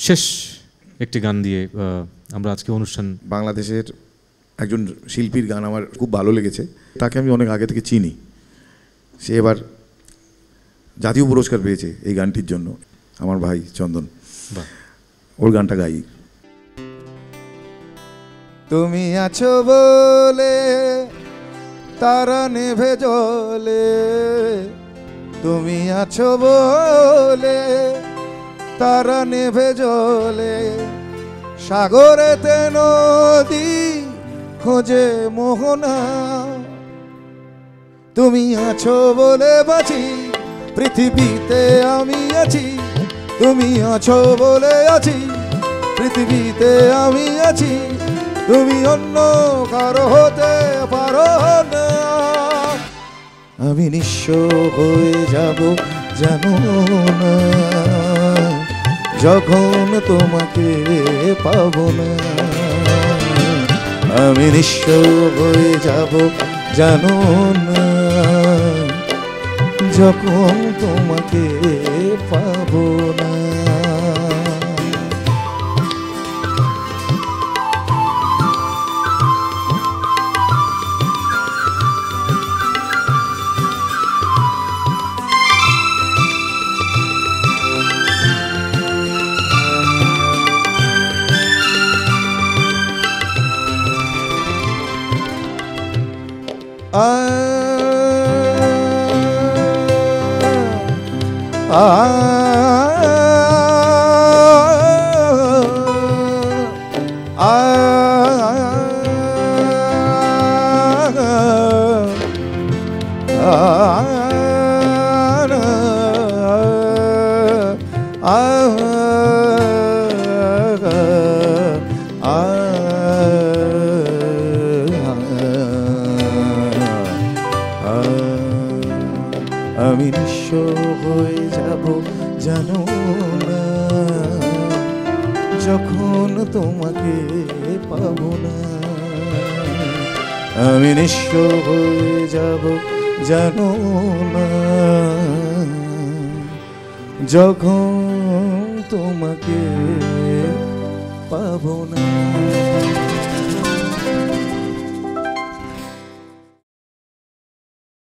শেষ একটি গান দিয়ে আমরা আজকে অনুষ্ঠান। বাংলাদেশের একজন শিল্পীর গান আমার খুব ভালো লেগেছে, তাকে আমি অনেক আগে থেকে চিনি। সে এবার জাতীয় পুরস্কার পেয়েছে এই গানটির জন্য, আমার ভাই চন্দন। ওর গানটা গাই। তুমি আছো বলে তারা নেভে জলে, তুমি আছো বলে তারা নেভে জলে, সাগরেতে নদী খোঁজে মোহনা। তুমি আছো বলে বাঁচি, পৃথিবীতে আমি আছি। তুমি আছো বলে আছি, পৃথিবীতে আমি আছি। তুমি অন্য কারো হতে পারো না। আমি নিঃস্ব হয়ে যাব জানো না, যখন তোমাকে পাবো না। আমি নিঃস্ব হয়ে যাব জানো না, যখন তোমাকে পাবো না। আমি নিঃস্ব হয়ে যাব জানো না, যখন তোমাকে পাবো না। আমি নিঃস্ব হয়ে যাব জানো না, যখন তোমাকে পাবো না।